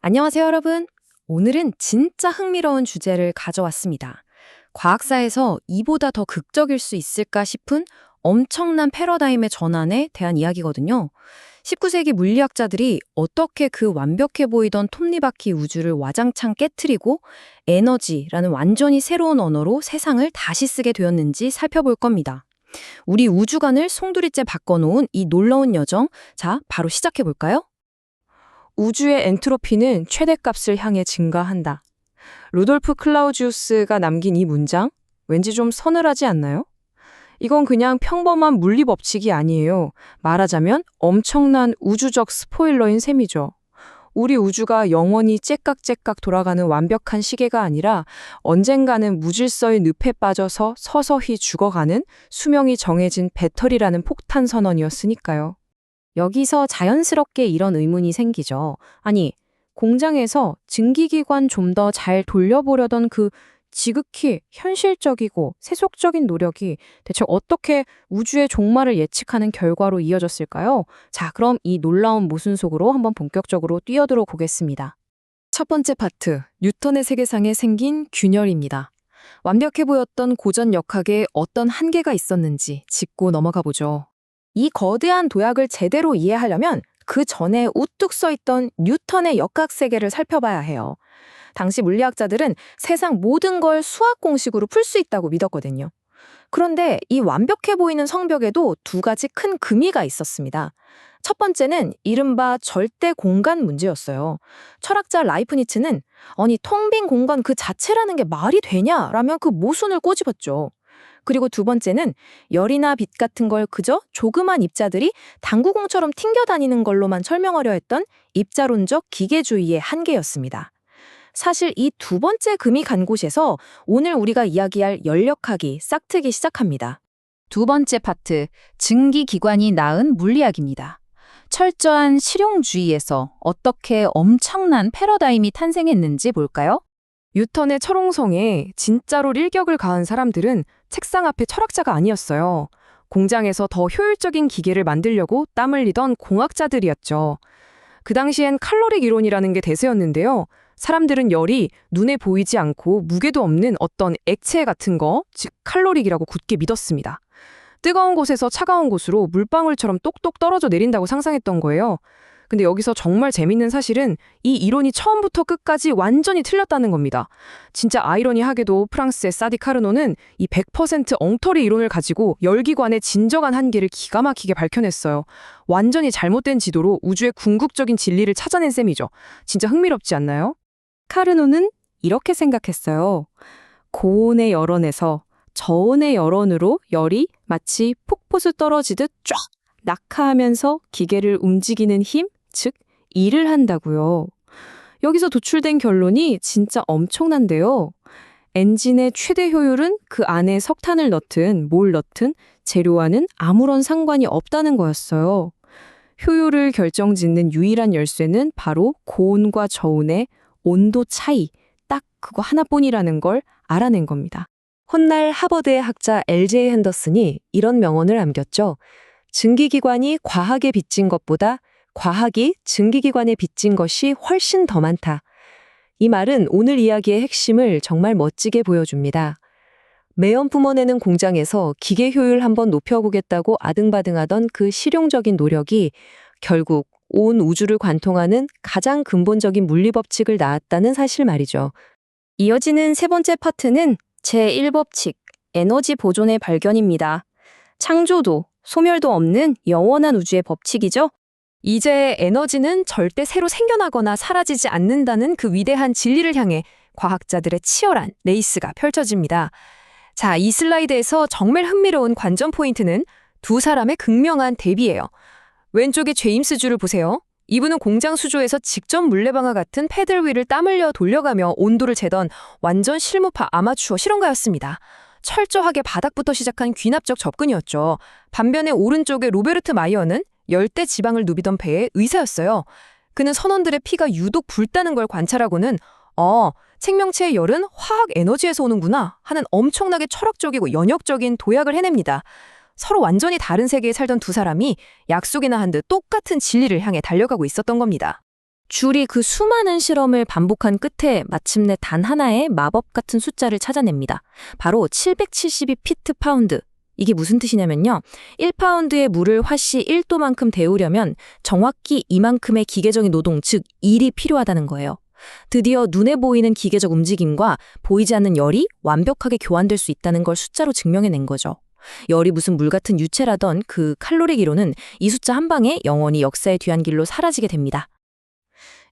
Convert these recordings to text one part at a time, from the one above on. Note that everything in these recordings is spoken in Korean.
안녕하세요, 여러분. 오늘은 진짜 흥미로운 주제를 가져왔습니다. 과학사에서 이보다 더 극적일 수 있을까 싶은 엄청난 패러다임의 전환에 대한 이야기거든요. 19세기 물리학자들이 어떻게 그 완벽해 보이던 톱니바퀴 우주를 와장창 깨트리고 에너지라는 완전히 새로운 언어로 세상을 다시 쓰게 되었는지 살펴볼 겁니다. 우리 우주관을 송두리째 바꿔놓은 이 놀라운 여정, 자, 바로 시작해볼까요? 우주의 엔트로피는 최대값을 향해 증가한다. 루돌프 클라우지우스가 남긴 이 문장? 왠지 좀 서늘하지 않나요? 이건 그냥 평범한 물리 법칙이 아니에요. 말하자면 엄청난 우주적 스포일러인 셈이죠. 우리 우주가 영원히 째깍째깍 돌아가는 완벽한 시계가 아니라 언젠가는 무질서의 늪에 빠져서 서서히 죽어가는 수명이 정해진 배터리라는 폭탄 선언이었으니까요. 여기서 자연스럽게 이런 의문이 생기죠. 아니, 공장에서 증기기관 좀 더 잘 돌려보려던 그 지극히 현실적이고 세속적인 노력이 대체 어떻게 우주의 종말을 예측하는 결과로 이어졌을까요? 자, 그럼 이 놀라운 모순 속으로 한번 본격적으로 뛰어들어 보겠습니다. 첫 번째 파트, 뉴턴의 세계상에 생긴 균열입니다. 완벽해 보였던 고전 역학에 어떤 한계가 있었는지 짚고 넘어가 보죠. 이 거대한 도약을 제대로 이해하려면 그 전에 우뚝 서 있던 뉴턴의 역학 세계를 살펴봐야 해요. 당시 물리학자들은 세상 모든 걸 수학 공식으로 풀 수 있다고 믿었거든요. 그런데 이 완벽해 보이는 성벽에도 두 가지 큰 금이가 있었습니다. 첫 번째는 이른바 절대 공간 문제였어요. 철학자 라이프니츠는 아니 텅 빈 공간 그 자체라는 게 말이 되냐라며 그 모순을 꼬집었죠. 그리고 두 번째는 열이나 빛 같은 걸 그저 조그만 입자들이 당구공처럼 튕겨다니는 걸로만 설명하려 했던 입자론적 기계주의의 한계였습니다. 사실 이 두 번째 금이 간 곳에서 오늘 우리가 이야기할 열역학이 싹트기 시작합니다. 두 번째 파트, 증기기관이 낳은 물리학입니다. 철저한 실용주의에서 어떻게 엄청난 패러다임이 탄생했는지 볼까요? 뉴턴의 철옹성에 진짜로 일격을 가한 사람들은 책상 앞에 철학자가 아니었어요. 공장에서 더 효율적인 기계를 만들려고 땀 흘리던 공학자들이었죠. 그 당시엔 칼로릭 이론이라는 게 대세였는데요. 사람들은 열이 눈에 보이지 않고 무게도 없는 어떤 액체 같은 거, 즉 칼로릭이라고 굳게 믿었습니다. 뜨거운 곳에서 차가운 곳으로 물방울처럼 똑똑 떨어져 내린다고 상상했던 거예요. 근데 여기서 정말 재밌는 사실은 이 이론이 처음부터 끝까지 완전히 틀렸다는 겁니다. 진짜 아이러니하게도 프랑스의 사디 카르노는 이 100% 엉터리 이론을 가지고 열기관의 진정한 한계를 기가 막히게 밝혀냈어요. 완전히 잘못된 지도로 우주의 궁극적인 진리를 찾아낸 셈이죠. 진짜 흥미롭지 않나요? 카르노는 이렇게 생각했어요. 고온의 열원에서 저온의 열원으로 열이 마치 폭포수 떨어지듯 쫙 낙하하면서 기계를 움직이는 힘, 즉 일을 한다고요. 여기서 도출된 결론이 진짜 엄청난데요. 엔진의 최대 효율은 그 안에 석탄을 넣든 뭘 넣든 재료와는 아무런 상관이 없다는 거였어요. 효율을 결정짓는 유일한 열쇠는 바로 고온과 저온의 온도 차이, 딱 그거 하나뿐이라는 걸 알아낸 겁니다. 훗날 하버드의 학자 LJ 핸더슨이 이런 명언을 남겼죠. 증기기관이 과학에 빚진 것보다 과학이 증기기관에 빚진 것이 훨씬 더 많다. 이 말은 오늘 이야기의 핵심을 정말 멋지게 보여줍니다. 매연 뿜어내는 공장에서 기계 효율 한번 높여보겠다고 아등바등하던 그 실용적인 노력이 결국 온 우주를 관통하는 가장 근본적인 물리법칙을 낳았다는 사실 말이죠. 이어지는 세 번째 파트는 제1법칙, 에너지 보존의 발견입니다. 창조도, 소멸도 없는 영원한 우주의 법칙이죠. 이제 에너지는 절대 새로 생겨나거나 사라지지 않는다는 그 위대한 진리를 향해 과학자들의 치열한 레이스가 펼쳐집니다. 자, 이 슬라이드에서 정말 흥미로운 관전 포인트는 두 사람의 극명한 대비예요. 왼쪽에 제임스 주를 보세요. 이분은 공장 수조에서 직접 물레방아 같은 패들 위를 땀 흘려 돌려가며 온도를 재던 완전 실무파 아마추어 실험가였습니다. 철저하게 바닥부터 시작한 귀납적 접근이었죠. 반면에 오른쪽의 로베르트 마이어는 열대 지방을 누비던 배의 의사였어요. 그는 선원들의 피가 유독 붉다는 걸 관찰하고는 생명체의 열은 화학 에너지에서 오는구나 하는 엄청나게 철학적이고 연역적인 도약을 해냅니다. 서로 완전히 다른 세계에 살던 두 사람이 약속이나 한 듯 똑같은 진리를 향해 달려가고 있었던 겁니다. 줄이 그 수많은 실험을 반복한 끝에 마침내 단 하나의 마법 같은 숫자를 찾아냅니다. 바로 772피트/파운드. 이게 무슨 뜻이냐면요. 1파운드의 물을 화씨 1도만큼 데우려면 정확히 이만큼의 기계적인 노동, 즉 일이 필요하다는 거예요. 드디어 눈에 보이는 기계적 움직임과 보이지 않는 열이 완벽하게 교환될 수 있다는 걸 숫자로 증명해낸 거죠. 열이 무슨 물 같은 유체라던 그 칼로리 기로는 이 숫자 한 방에 영원히 역사의 뒤안길로 사라지게 됩니다.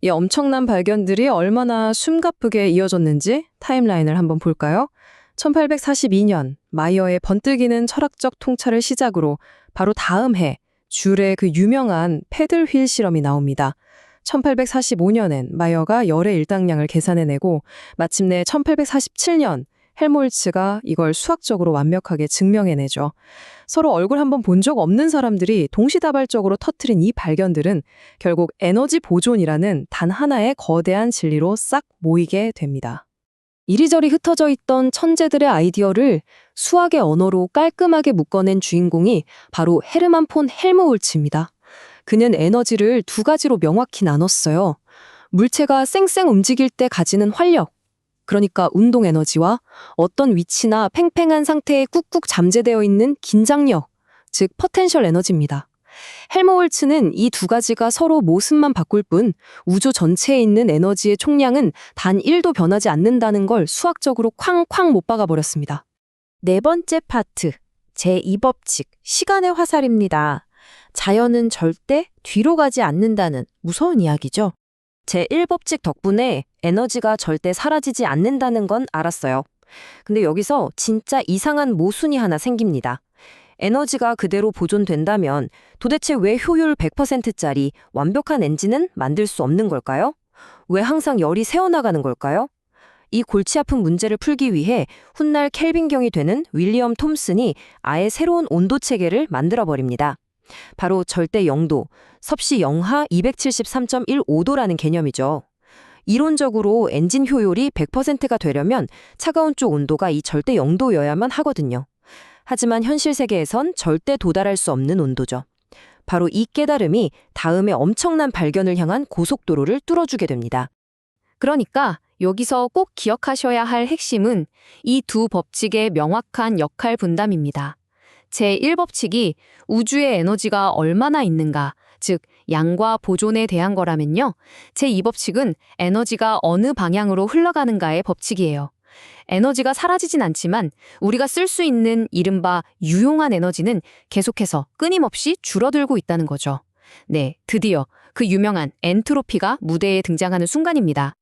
이 엄청난 발견들이 얼마나 숨가쁘게 이어졌는지 타임라인을 한번 볼까요? 1842년 마이어의 번뜩이는 철학적 통찰을 시작으로 바로 다음 해 줄의 그 유명한 패들 휠 실험이 나옵니다. 1845년엔 마이어가 열의 일당량을 계산해내고 마침내 1847년 헬몰츠가 이걸 수학적으로 완벽하게 증명해내죠. 서로 얼굴 한번 본 적 없는 사람들이 동시다발적으로 터트린 이 발견들은 결국 에너지 보존이라는 단 하나의 거대한 진리로 싹 모이게 됩니다. 이리저리 흩어져 있던 천재들의 아이디어를 수학의 언어로 깔끔하게 묶어낸 주인공이 바로 헤르만 폰 헬므홀츠입니다. 그는 에너지를 두 가지로 명확히 나눴어요. 물체가 쌩쌩 움직일 때 가지는 활력, 그러니까 운동 에너지와 어떤 위치나 팽팽한 상태에 꾹꾹 잠재되어 있는 긴장력, 즉 포텐셜 에너지입니다. 헬머홀츠는 이 두 가지가 서로 모습만 바꿀 뿐 우주 전체에 있는 에너지의 총량은 단 1도 변하지 않는다는 걸 수학적으로 쾅쾅 못 박아버렸습니다. 네 번째 파트, 제2법칙, 시간의 화살입니다. 자연은 절대 뒤로 가지 않는다는 무서운 이야기죠. 제1법칙 덕분에 에너지가 절대 사라지지 않는다는 건 알았어요. 근데 여기서 진짜 이상한 모순이 하나 생깁니다. 에너지가 그대로 보존된다면 도대체 왜 효율 100%짜리 완벽한 엔진은 만들 수 없는 걸까요? 왜 항상 열이 새어나가는 걸까요? 이 골치 아픈 문제를 풀기 위해 훗날 켈빈경이 되는 윌리엄 톰슨이 아예 새로운 온도 체계를 만들어버립니다. 바로 절대 0도, 섭씨 영하 273.15도라는 개념이죠. 이론적으로 엔진 효율이 100%가 되려면 차가운 쪽 온도가 이 절대 0도여야만 하거든요. 하지만 현실 세계에선 절대 도달할 수 없는 온도죠. 바로 이 깨달음이 다음에 엄청난 발견을 향한 고속도로를 뚫어주게 됩니다. 그러니까 여기서 꼭 기억하셔야 할 핵심은 이 두 법칙의 명확한 역할 분담입니다. 제1법칙이 우주의 에너지가 얼마나 있는가, 즉 양과 보존에 대한 거라면요. 제2법칙은 에너지가 어느 방향으로 흘러가는가의 법칙이에요. 에너지가 사라지진 않지만 우리가 쓸 수 있는 이른바 유용한 에너지는 계속해서 끊임없이 줄어들고 있다는 거죠. 네, 드디어 그 유명한 엔트로피가 무대에 등장하는 순간입니다.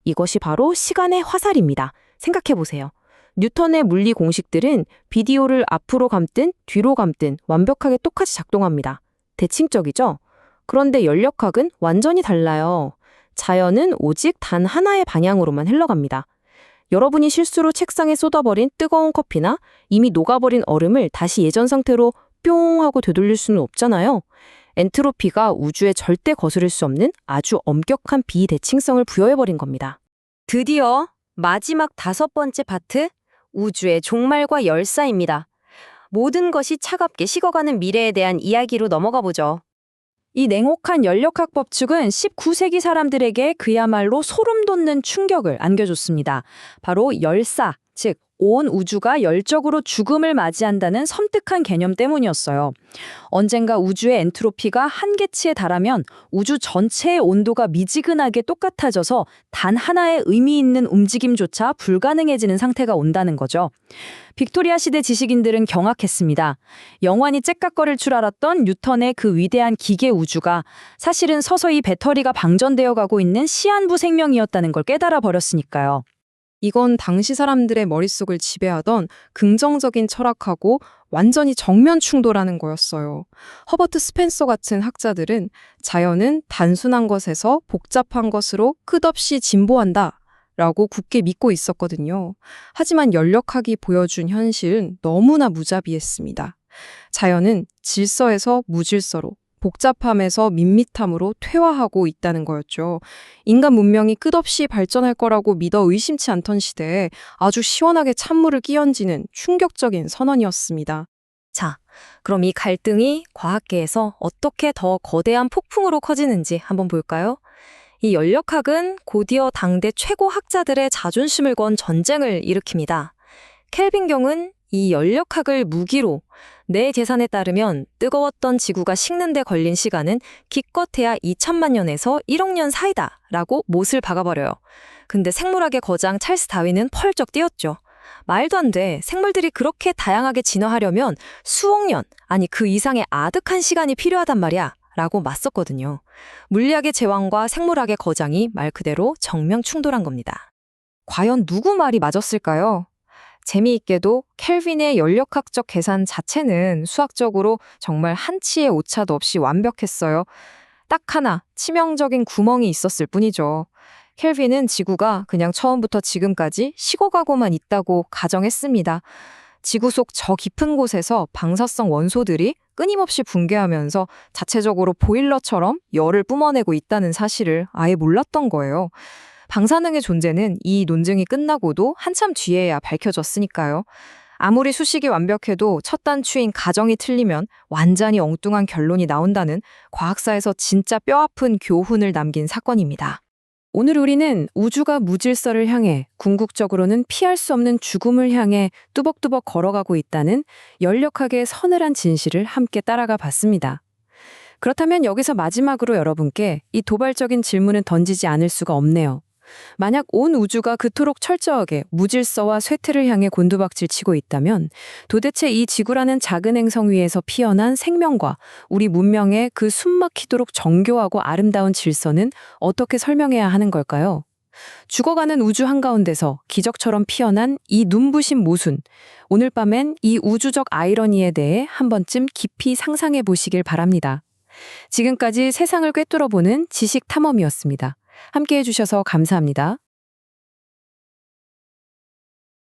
이것이 바로 시간의 화살입니다. 생각해보세요. 뉴턴의 물리 공식들은 비디오를 앞으로 감든 뒤로 감든 완벽하게 똑같이 작동합니다. 대칭적이죠? 그런데 연력학은 완전히 달라요. 자연은 오직 단 하나의 방향으로만 흘러갑니다. 여러분이 실수로 책상에 쏟아버린 뜨거운 커피나 이미 녹아버린 얼음을 다시 예전 상태로 뿅 하고 되돌릴 수는 없잖아요. 엔트로피가 우주에 절대 거스를 수 없는 아주 엄격한 비대칭성을 부여해버린 겁니다. 드디어 마지막 5번째 파트, 우주의 종말과 열사입니다. 모든 것이 차갑게 식어가는 미래에 대한 이야기로 넘어가 보죠. 이 냉혹한 연력학 법칙은 19세기 사람들에게 그야말로 소름 돋는 충격을 안겨줬습니다. 바로 열사, 즉 온 우주가 열적으로 죽음을 맞이한다는 섬뜩한 개념 때문이었어요. 언젠가 우주의 엔트로피가 한계치에 달하면 우주 전체의 온도가 미지근하게 똑같아져서 단 하나의 의미 있는 움직임조차 불가능해지는 상태가 온다는 거죠. 빅토리아 시대 지식인들은 경악했습니다. 영원히 째깍거릴 줄 알았던 뉴턴의 그 위대한 기계 우주가 사실은 서서히 배터리가 방전되어 가고 있는 시한부 생명이었다는 걸 깨달아 버렸으니까요. 이건 당시 사람들의 머릿속을 지배하던 긍정적인 철학하고 완전히 정면 충돌하는 거였어요. 허버트 스펜서 같은 학자들은 자연은 단순한 것에서 복잡한 것으로 끝없이 진보한다 라고 굳게 믿고 있었거든요. 하지만 연력학이 보여준 현실은 너무나 무자비했습니다. 자연은 질서에서 무질서로, 복잡함에서 밋밋함으로 퇴화하고 있다는 거였죠. 인간 문명이 끝없이 발전할 거라고 믿어 의심치 않던 시대에 아주 시원하게 찬물을 끼얹는 충격적인 선언이었습니다. 자, 그럼 이 갈등이 과학계에서 어떻게 더 거대한 폭풍으로 커지는지 한번 볼까요? 이 연력학은 곧이어 당대 최고 학자들의 자존심을 건 전쟁을 일으킵니다. 켈빈경은 이 연력학을 무기로 내 계산에 따르면 뜨거웠던 지구가 식는 데 걸린 시간은 기껏해야 2천만 년에서 1억 년 사이다 라고 못을 박아버려요. 근데 생물학의 거장 찰스 다윈은 펄쩍 뛰었죠. 말도 안 돼. 생물들이 그렇게 다양하게 진화하려면 수억 년, 아니 그 이상의 아득한 시간이 필요하단 말이야 라고 맞섰거든요. 물리학의 제왕과 생물학의 거장이 말 그대로 정면 충돌한 겁니다. 과연 누구 말이 맞았을까요? 재미있게도 켈빈의 연력학적 계산 자체는 수학적으로 정말 한치의 오차도 없이 완벽했어요. 딱 하나 치명적인 구멍이 있었을 뿐이죠. 켈빈은 지구가 그냥 처음부터 지금까지 식어가고만 있다고 가정했습니다. 지구 속 저 깊은 곳에서 방사성 원소들이 끊임없이 붕괴하면서 자체적으로 보일러처럼 열을 뿜어내고 있다는 사실을 아예 몰랐던 거예요. 방사능의 존재는 이 논증이 끝나고도 한참 뒤에야 밝혀졌으니까요. 아무리 수식이 완벽해도 첫 단추인 가정이 틀리면 완전히 엉뚱한 결론이 나온다는 과학사에서 진짜 뼈아픈 교훈을 남긴 사건입니다. 오늘 우리는 우주가 무질서를 향해 궁극적으로는 피할 수 없는 죽음을 향해 뚜벅뚜벅 걸어가고 있다는 연력학의 서늘한 진실을 함께 따라가 봤습니다. 그렇다면 여기서 마지막으로 여러분께 이 도발적인 질문을 던지지 않을 수가 없네요. 만약 온 우주가 그토록 철저하게 무질서와 쇠퇴를 향해 곤두박질 치고 있다면 도대체 이 지구라는 작은 행성 위에서 피어난 생명과 우리 문명의 그 숨막히도록 정교하고 아름다운 질서는 어떻게 설명해야 하는 걸까요? 죽어가는 우주 한가운데서 기적처럼 피어난 이 눈부신 모순, 오늘 밤엔 이 우주적 아이러니에 대해 한 번쯤 깊이 상상해 보시길 바랍니다. 지금까지 세상을 꿰뚫어보는 지식 탐험이었습니다. 함께해 주셔서 감사합니다.